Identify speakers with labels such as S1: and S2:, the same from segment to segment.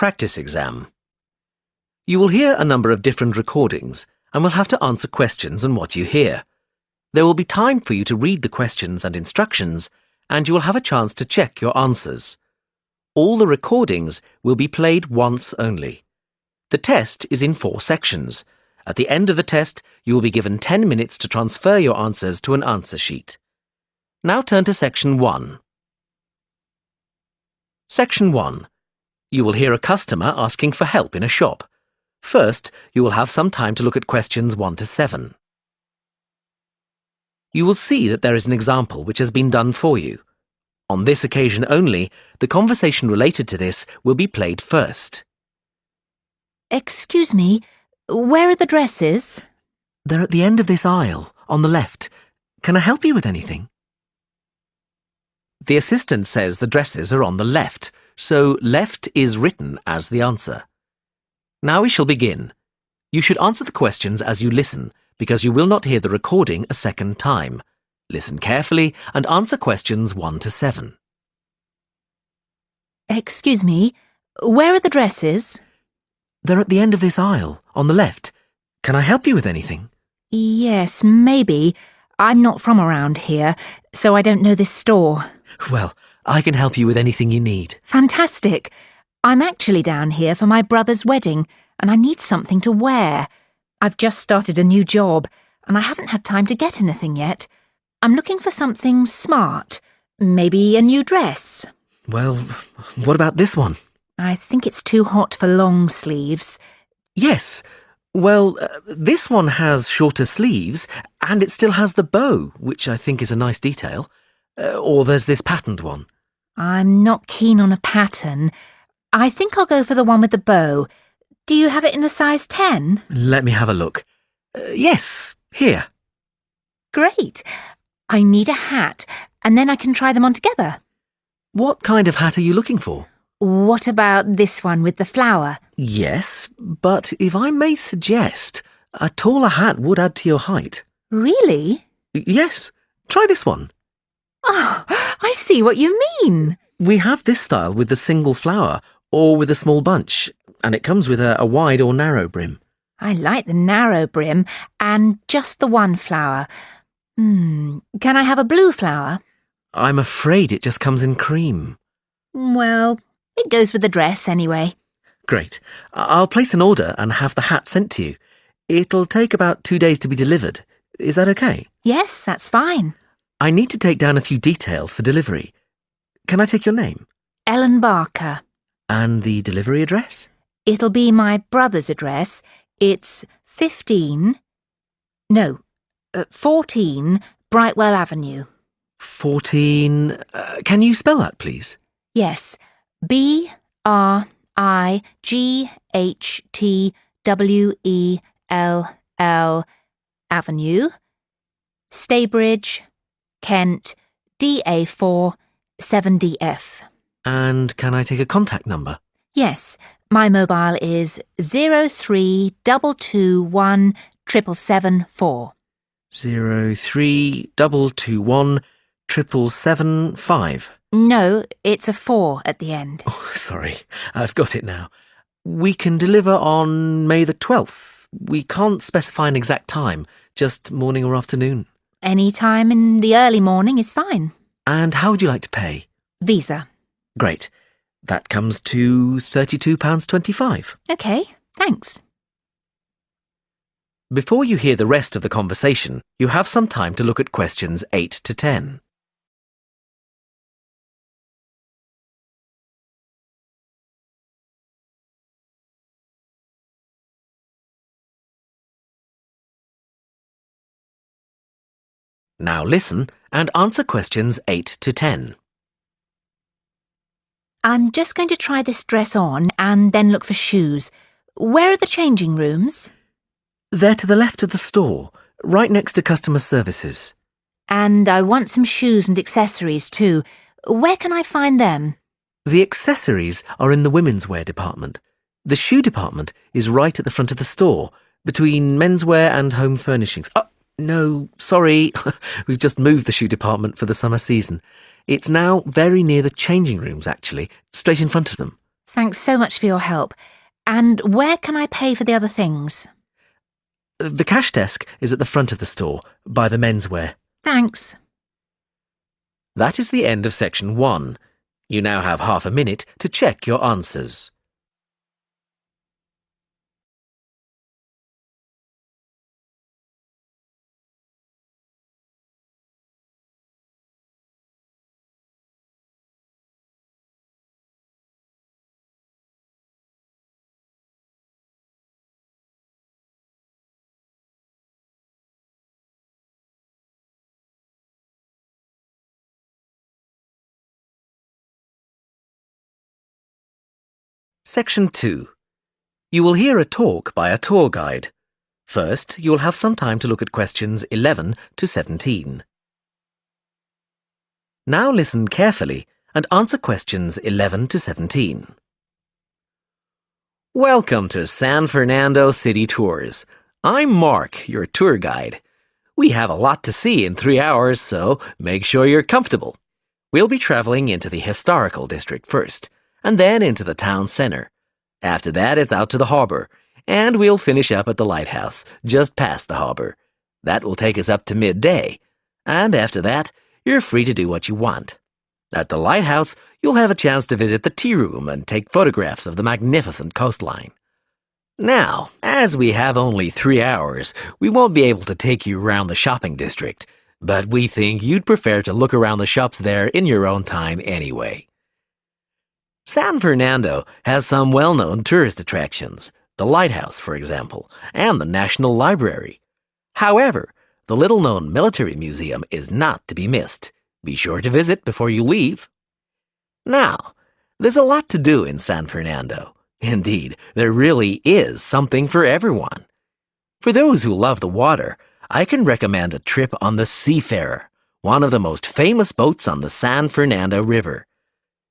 S1: Practice exam. You will hear a number of different recordings and will have to answer questions on what you hear. There will be time for you to read the questions and instructions, and you will have a chance to check your answers. All the recordings will be played once only. The test is in 4 sections. At the end of the test, you will be given 10 minutes to transfer your answers to an answer sheet. Now turn to Section 1. Section 1. You will hear a customer asking for help in a shop. First, you will have some time to look at questions 1 to 7. You will see that there is an example which has been done for you. On this occasion only, the conversation related to this will be played first.
S2: Excuse me, where are the dresses?
S1: They're at the end of this aisle, on the left. Can I help you with anything? The assistant says the dresses are on the left, so left is written as the answer. Now we shall begin. You should answer the questions as you listen, because you will not hear the recording a second time. Listen carefully and answer questions 1 to 7.
S2: Excuse me, where are the dresses?
S1: They're at the end of this aisle, on the left. Can I help you with anything?
S2: Yes, maybe. I'm not from around here, so I don't know this store.
S1: Well, I can help you with anything you need.
S2: Fantastic. I'm actually down here for my brother's wedding, and I need something to wear. I've just started a new job, and I haven't had time to get anything yet. I'm looking for something smart. Maybe a new dress.
S1: Well, what about this one?
S2: I think it's too hot for long sleeves.
S1: Yes. Well, this one has shorter sleeves, and it still has the bow, which I think is a nice detail. Or there's this patterned one.
S2: I'm not keen on a pattern. I think I'll go for the one with the bow. Do you have it in a size 10?
S1: Let me have a look. Yes, here.
S2: Great. I need a hat, and then I can try them on together.
S1: What kind of hat are you looking for?
S2: What about this one with the flower?
S1: Yes, but if I may suggest, a taller hat would add to your height.
S2: Really?
S1: Yes, try this one.
S2: Oh, I see what you mean.
S1: We have this style with the single flower or with a small bunch, and it comes with a wide or narrow brim.
S2: I like the narrow brim and just the one flower. Can I have a blue flower?
S1: I'm afraid it just comes in cream.
S2: Well, it goes with the dress anyway.
S1: Great. I'll place an order and have the hat sent to you. It'll take about 2 days to be delivered. Is that okay?
S2: Yes, that's fine.
S1: I need to take down a few details for delivery. Can I take your name?
S2: Ellen Barker.
S1: And the delivery address?
S2: It'll be my brother's address. It's 14 Brightwell Avenue.
S1: 14... can you spell that, please?
S2: Yes. BRIGHTWELL Avenue, Staybridge, Kent, DA4 7DF.
S1: And can I take a contact number?
S2: Yes, my mobile is 03221 7774.
S1: 03221 7775.
S2: No, it's a 4 at the end.
S1: Oh, sorry, I've got it now. We can deliver on May the 12th. We can't specify an exact time, just morning or afternoon.
S2: Any time in the early morning is fine.
S1: And how would you like to pay?
S2: Visa.
S1: Great. That comes to £32.25.
S2: OK, thanks.
S1: Before you hear the rest of the conversation, you have some time to look at questions 8 to 10. Now listen and answer questions 8 to 10.
S2: I'm just going to try this dress on and then look for shoes. Where are the changing rooms?
S1: They're to the left of the store, right next to customer services.
S2: And I want some shoes and accessories too. Where can I find them?
S1: The accessories are in the women's wear department. The shoe department is right at the front of the store, between menswear and home furnishings. Oh, no, sorry. We've just moved the shoe department for the summer season. It's now very near the changing rooms, actually, straight in front of them.
S2: Thanks so much for your help. And where can I pay for the other things?
S1: The cash desk is at the front of the store, by the menswear.
S2: Thanks.
S1: That is the end of section 1. You now have half a minute to check your answers. Section 2. You will hear a talk by a tour guide. First, you will have some time to look at questions 11 to 17. Now listen carefully and answer questions 11 to 17. Welcome to San Fernando City Tours. I'm Mark, your tour guide. We have a lot to see in 3 hours, so make sure you're comfortable. We'll be traveling into the historical district first, and then into the town center. After that, it's out to the harbor, and we'll finish up at the lighthouse, just past the harbor. That will take us up to midday, and after that, you're free to do what you want. At the lighthouse, you'll have a chance to visit the tea room and take photographs of the magnificent coastline. Now, as we have only 3 hours, we won't be able to take you around the shopping district, but we think you'd prefer to look around the shops there in your own time anyway. San Fernando has some well-known tourist attractions, the lighthouse, for example, and the National Library. However, the little-known military museum is not to be missed. Be sure to visit before you leave. Now, there's a lot to do in San Fernando. Indeed, there really is something for everyone. For those who love the water, I can recommend a trip on the Seafarer, one of the most famous boats on the San Fernando River.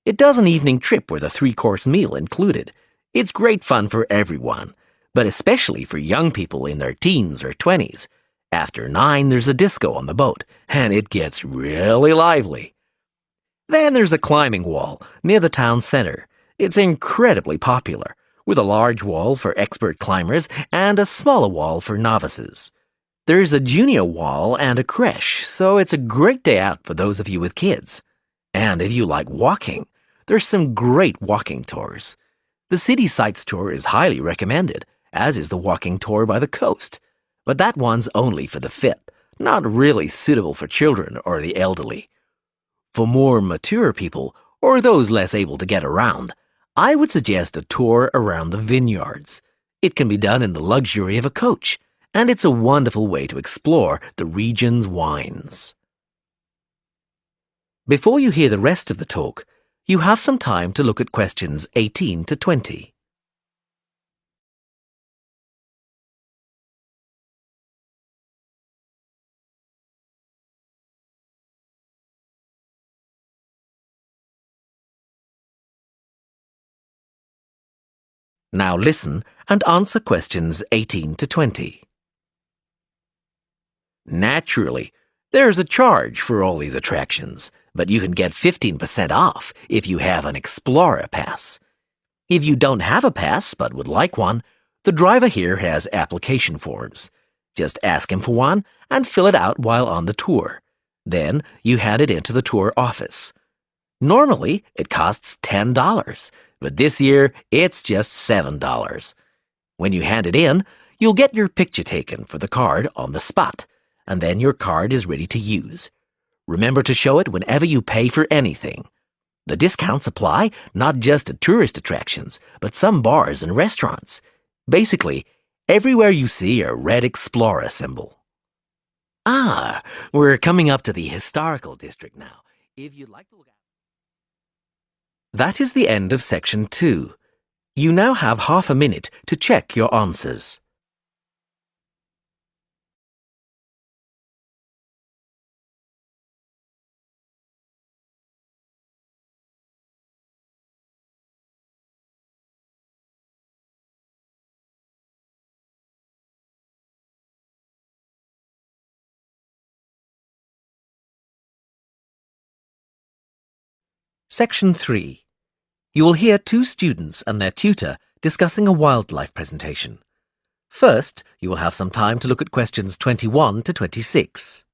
S1: It does an evening trip with a 3-course meal included. It's great fun for everyone, but especially for young people in their teens or 20s. After 9, there's a disco on the boat, and it gets really lively. Then there's a climbing wall near the town center. It's incredibly popular, with a large wall for expert climbers and a smaller wall for novices. There's a junior wall and a creche, so it's a great day out for those of you with kids. And if you like walking, there's some great walking tours. The City Sights tour is highly recommended, as is the walking tour by the coast. But that one's only for the fit, not really suitable for children or the elderly. For more mature people, or those less able to get around, I would suggest a tour around the vineyards. It can be done in the luxury of a coach, and it's a wonderful way to explore the region's wines. Before you hear the rest of the talk, you have some time to look at questions 18 to 20. Now listen and answer questions 18 to 20. Naturally, there's a charge for all these attractions, but you can get 15% off if you have an Explorer Pass. If you don't have a pass but would like one, the driver here has application forms. Just ask him for one and fill it out while on the tour. Then you hand it into the tour office. Normally, it costs $10, but this year it's just $7. When you hand it in, you'll get your picture taken for the card on the spot, and then your card is ready to use. Remember to show it whenever you pay for anything. The discounts apply not just to tourist attractions, but some bars and restaurants. Basically, everywhere you see a red Explorer symbol. We're coming up to the historical district now. If you'd like to look at... That is the end of section 2. You now have half a minute to check your answers. Section 3. You will hear two students and their tutor discussing a wildlife presentation. First, you will have some time to look at questions 21 to 26.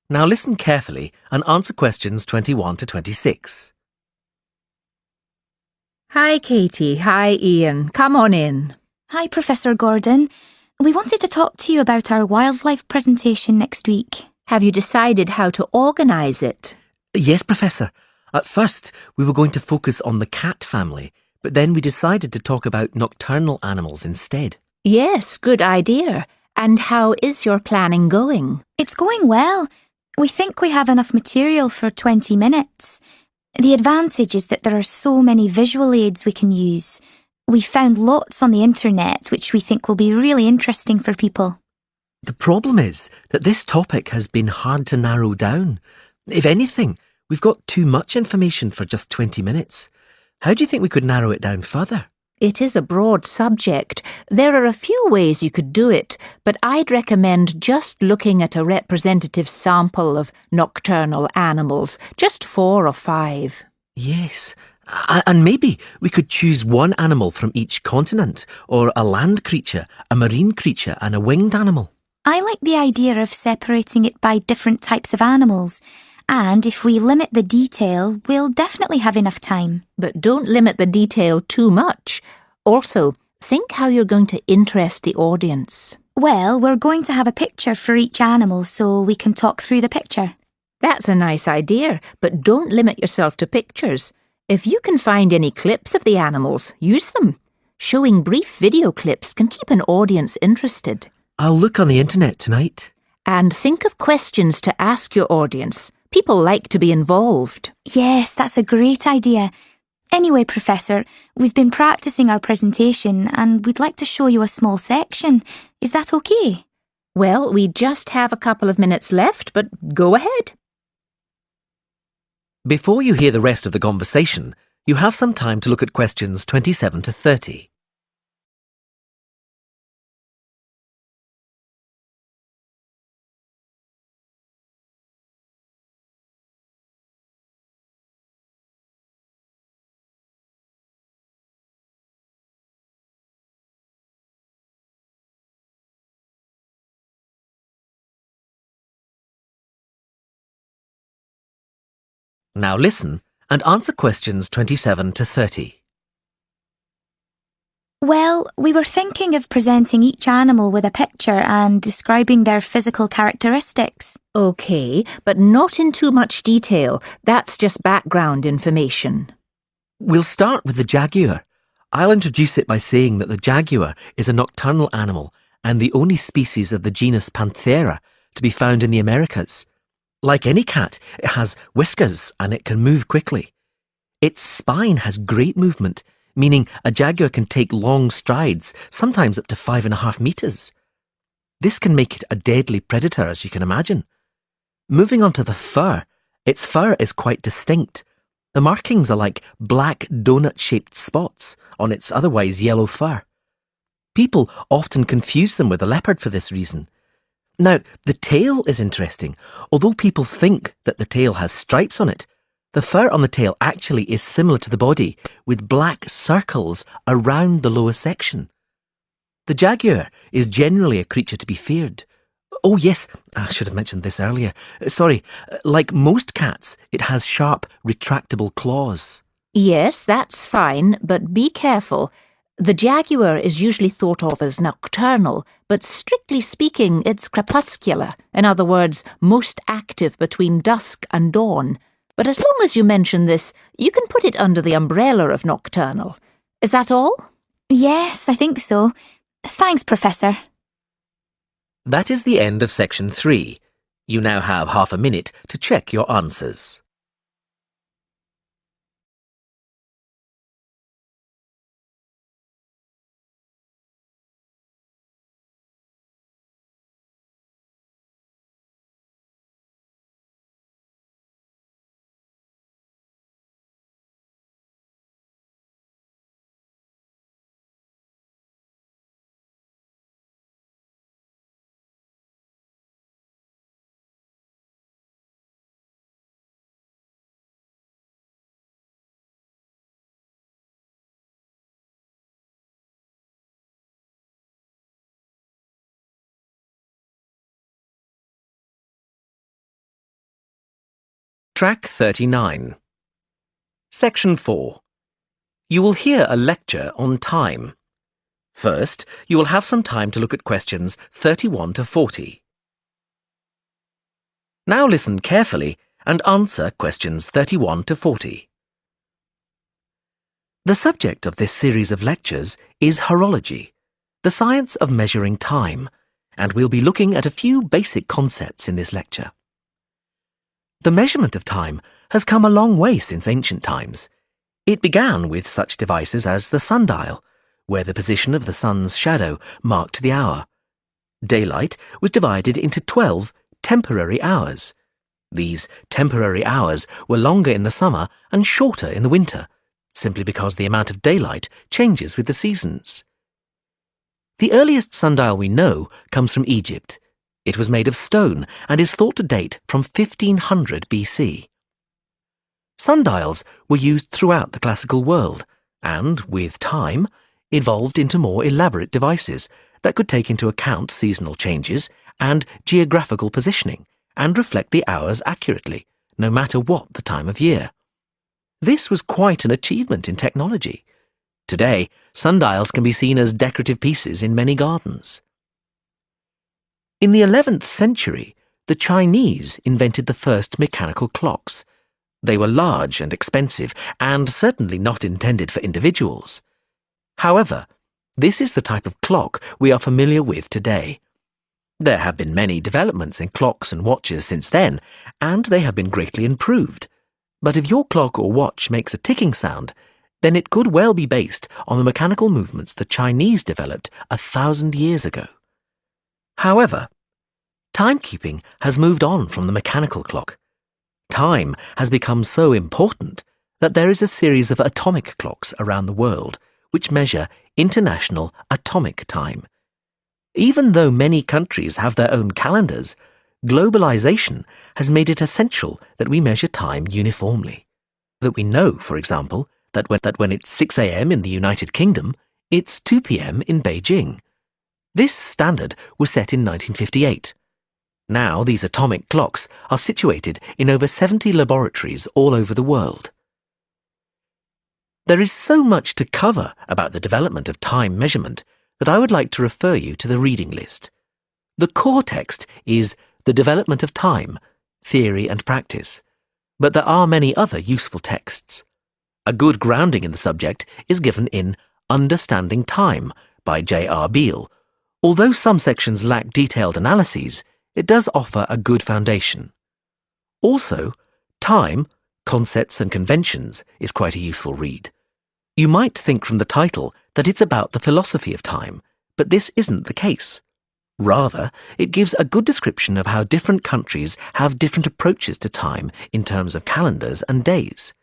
S1: Now listen carefully and answer questions 21 to 26.
S2: Hi, Katie. Hi, Ian. Come on in.
S3: Hi, Professor Gordon. We wanted to talk to you about our wildlife presentation next week.
S2: Have you decided how to organise it?
S1: Yes, Professor. At first, we were going to focus on the cat family, but then we decided to talk about nocturnal animals instead.
S2: Yes, good idea. And how is your planning going?
S3: It's going well. We think we have enough material for 20 minutes. The advantage is that there are so many visual aids we can use. We found lots on the internet which we think will be really interesting for people.
S1: The problem is that this topic has been hard to narrow down. If anything, we've got too much information for just 20 minutes. How do you think we could narrow it down further?
S2: It is a broad subject. There are a few ways you could do it, but I'd recommend just looking at a representative sample of nocturnal animals, just 4 or 5.
S1: Yes, and maybe we could choose one animal from each continent, or a land creature, a marine creature and a winged animal.
S3: I like the idea of separating it by different types of animals. And if we limit the detail, we'll definitely have enough time.
S2: But don't limit the detail too much. Also, think how you're going to interest the audience.
S3: Well, we're going to have a picture for each animal so we can talk through the picture.
S2: That's a nice idea, but don't limit yourself to pictures. If you can find any clips of the animals, use them. Showing brief video clips can keep an audience interested.
S1: I'll look on the internet tonight.
S2: And think of questions to ask your audience. People like to be involved.
S3: Yes, that's a great idea. Anyway, Professor, we've been practicing our presentation and we'd like to show you a small section. Is that okay?
S2: Well, we just have a couple of minutes left, but go ahead.
S1: Before you hear the rest of the conversation, you have some time to look at questions 27 to 30. Now listen and answer questions 27 to 30.
S3: Well, we were thinking of presenting each animal with a picture and describing their physical characteristics.
S2: Okay, but not in too much detail. That's just background information.
S1: We'll start with the jaguar. I'll introduce it by saying that the jaguar is a nocturnal animal and the only species of the genus Panthera to be found in the Americas. Like any cat, it has whiskers and it can move quickly. Its spine has great movement, meaning a jaguar can take long strides, sometimes up to 5.5 meters. This can make it a deadly predator, as you can imagine. Moving on to the fur, its fur is quite distinct. The markings are like black donut-shaped spots on its otherwise yellow fur. People often confuse them with a leopard for this reason. Now, the tail is interesting. Although people think that the tail has stripes on it, the fur on the tail actually is similar to the body, with black circles around the lower section. The jaguar is generally a creature to be feared. Oh yes, I should have mentioned this earlier. Sorry, like most cats, it has sharp, retractable claws.
S2: Yes, that's fine, but be careful. The jaguar is usually thought of as nocturnal, but strictly speaking, it's crepuscular. In other words, most active between dusk and dawn. But as long as you mention this, you can put it under the umbrella of nocturnal. Is that all?
S3: Yes, I think so. Thanks, Professor.
S1: That is the end of section 3. You now have half a minute to check your answers. Track 39. Section 4. You will hear a lecture on time. First, you will have some time to look at questions 31 to 40. Now listen carefully and answer questions 31 to 40. The subject of this series of lectures is horology, the science of measuring time, and we'll be looking at a few basic concepts in this lecture. The measurement of time has come a long way since ancient times. It began with such devices as the sundial, where the position of the sun's shadow marked the hour. Daylight was divided into 12 temporary hours. These temporary hours were longer in the summer and shorter in the winter, simply because the amount of daylight changes with the seasons. The earliest sundial we know comes from Egypt. It was made of stone and is thought to date from 1500 BC. Sundials were used throughout the classical world and, with time, evolved into more elaborate devices that could take into account seasonal changes and geographical positioning and reflect the hours accurately, no matter what the time of year. This was quite an achievement in technology. Today, sundials can be seen as decorative pieces in many gardens. In the 11th century, the Chinese invented the first mechanical clocks. They were large and expensive, and certainly not intended for individuals. However, this is the type of clock we are familiar with today. There have been many developments in clocks and watches since then, and they have been greatly improved. But if your clock or watch makes a ticking sound, then it could well be based on the mechanical movements the Chinese developed 1,000 years ago. However, timekeeping has moved on from the mechanical clock. Time has become so important that there is a series of atomic clocks around the world which measure international atomic time. Even though many countries have their own calendars, globalization has made it essential that we measure time uniformly. That we know, for example, that when it's 6 a.m. in the United Kingdom, it's 2 p.m. in Beijing. This standard was set in 1958. Now these atomic clocks are situated in over 70 laboratories all over the world. There is so much to cover about the development of time measurement that I would like to refer you to the reading list. The core text is The Development of Time, Theory and Practice, but there are many other useful texts. A good grounding in the subject is given in Understanding Time by J.R. Beale. Although some sections lack detailed analyses, it does offer a good foundation. Also, Time, Concepts and Conventions is quite a useful read. You might think from the title that it's about the philosophy of time, but this isn't the case. Rather, it gives a good description of how different countries have different approaches to time in terms of calendars and days.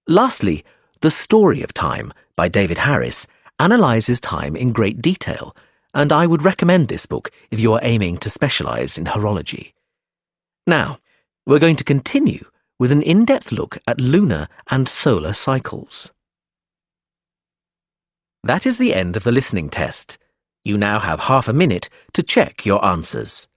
S1: Lastly, The Story of Time by David Harris analyses time in great detail, and I would recommend this book if you are aiming to specialize in horology. Now, we're going to continue with an in-depth look at lunar and solar cycles. That is the end of the listening test. You now have half a minute to check your answers.